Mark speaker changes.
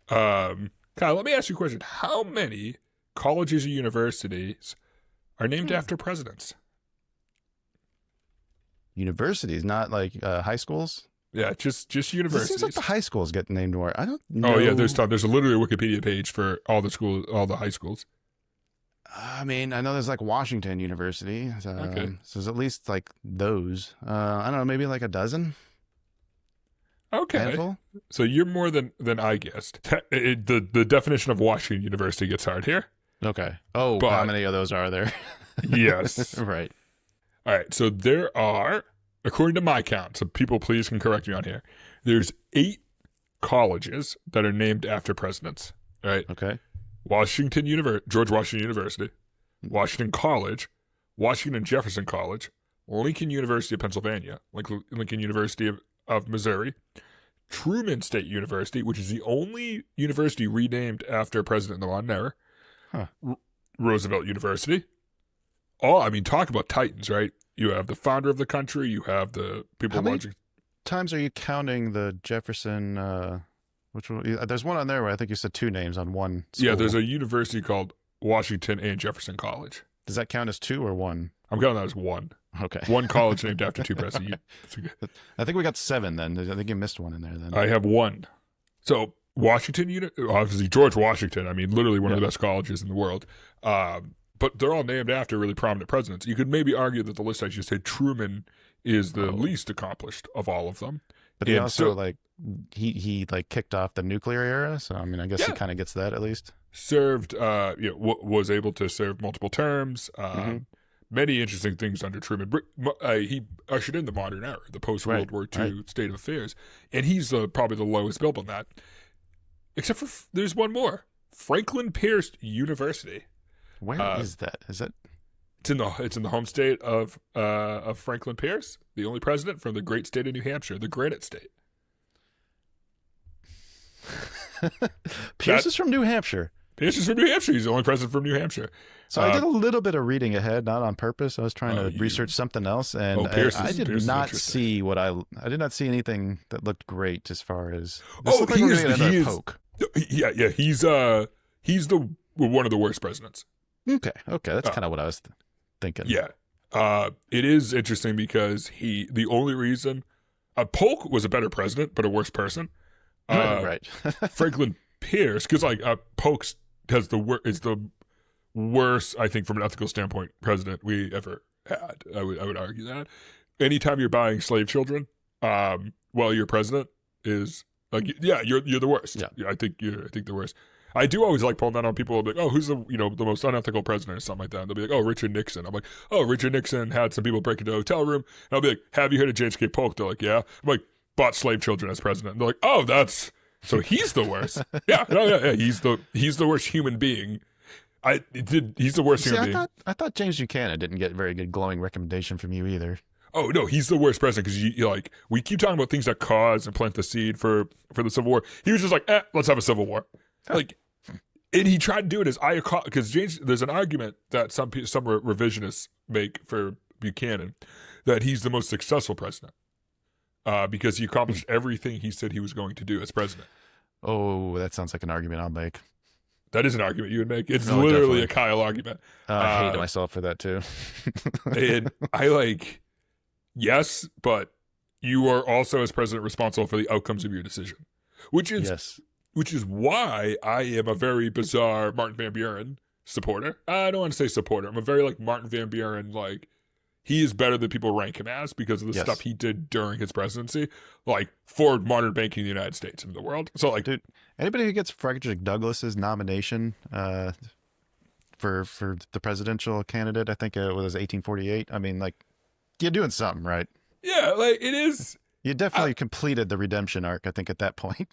Speaker 1: Kyle, let me ask you a question. How many colleges or universities are named after presidents?
Speaker 2: Universities, not like high schools.
Speaker 1: Yeah, just
Speaker 2: 'Cause it
Speaker 1: universities.
Speaker 2: seems like the high schools get named more. I don't
Speaker 1: Oh yeah,
Speaker 2: know.
Speaker 1: there's literally a Wikipedia page for all the schools, all the high schools.
Speaker 2: I mean, I know there's like Washington University.
Speaker 1: Okay.
Speaker 2: So there's at least like those. I don't know, maybe like a dozen,
Speaker 1: Okay.
Speaker 2: handful.
Speaker 1: So you're more than I guessed. The definition of Washington University gets hard here.
Speaker 2: Okay. Oh, how
Speaker 1: But
Speaker 2: many of those are there?
Speaker 1: yes.
Speaker 2: Right.
Speaker 1: All right. So there are, according to my count, so people please can correct me on here. There's 8 colleges that are named after presidents. All right.
Speaker 2: Okay.
Speaker 1: George Washington University, Washington College, Washington Jefferson College, Lincoln University of Pennsylvania, Lincoln University of Missouri, Truman State University, which is the only university renamed after a president in the modern era,
Speaker 2: Huh.
Speaker 1: Roosevelt University. Oh, I mean, talk about titans, right? You have the founder of the country, you have the people
Speaker 2: How many
Speaker 1: watching.
Speaker 2: times are you counting the Jefferson? Which one? There's one on there where I think you said 2 names on one school.
Speaker 1: Yeah, there's a university called Washington and Jefferson College.
Speaker 2: Does that count as 2 or 1?
Speaker 1: I'm counting that as one.
Speaker 2: Okay.
Speaker 1: One college named after 2 presidents.
Speaker 2: I think we got 7 then. I think you missed one in there then.
Speaker 1: I have 1. So Washington, obviously George Washington. I mean, literally one of the best colleges in the world. But they're all named after really prominent presidents. You could maybe argue that the list I just said, Truman is the least accomplished of all of them.
Speaker 2: But he also he like kicked off the nuclear era, so I mean, I guess he kind of gets that at least.
Speaker 1: Served, was able to serve multiple terms. Many interesting things under Truman. He ushered in the modern era, the post-World War II state of affairs, and he's probably the lowest billed on that. Except for there's one more, Franklin Pierce University.
Speaker 2: Where is that? Is that?
Speaker 1: It's in the home state of Franklin Pierce, the only president from the great state of New Hampshire, the Granite State.
Speaker 2: Pierce is from New Hampshire.
Speaker 1: Pierce is from New Hampshire. He's the only president from New Hampshire.
Speaker 2: So I did a little bit of reading ahead, not on purpose. I was trying to research something else, and I did not see I did not see anything that looked great as far as.
Speaker 1: He is poke. Yeah. He's the one of the worst presidents.
Speaker 2: Okay, that's kind of what I was thinking.
Speaker 1: Yeah, it is interesting because the only reason Polk was a better president but a worse person.
Speaker 2: Right.
Speaker 1: Franklin Pierce, because Polk is the worst, I think, from an ethical standpoint, president we ever had. I would argue that. Anytime you're buying slave children, while your president is you're the worst. Yeah, I think the worst. I do always like pulling that on people. I'll be like, oh, who's the most unethical president or something like that? And they'll be like, oh, Richard Nixon. I'm like, oh, Richard Nixon had some people break into a hotel room. And I'll be like, have you heard of James K. Polk? They're like, yeah. I'm like, bought slave children as president. And they're like, oh, so he's the worst. Yeah. He's the worst human being. He's the worst human being.
Speaker 2: I thought James Buchanan didn't get very good glowing recommendation from you either.
Speaker 1: Oh no, he's the worst president because we keep talking about things that cause and plant the seed for the Civil War. He was just like, let's have a civil war. And he tried to do it as because there's an argument that some revisionists make for Buchanan that he's the most successful president because he accomplished everything he said he was going to do as president.
Speaker 2: Oh, that sounds like an argument I'll make.
Speaker 1: That is an argument you would make. It's literally a Kyle argument.
Speaker 2: I hate myself for that too.
Speaker 1: And yes, but you are also as president responsible for the outcomes of your decision, which is why I am a very bizarre Martin Van Buren supporter. I don't want to say supporter. I'm a very Martin Van Buren, he is better than people rank him as because of the stuff he did during his presidency, for modern banking in the United States and the world. So
Speaker 2: dude, anybody who gets Frederick Douglass's nomination for the presidential candidate, I think it was 1848. I mean, you're doing something right.
Speaker 1: Yeah, it is.
Speaker 2: You definitely completed the redemption arc, I think, at that point.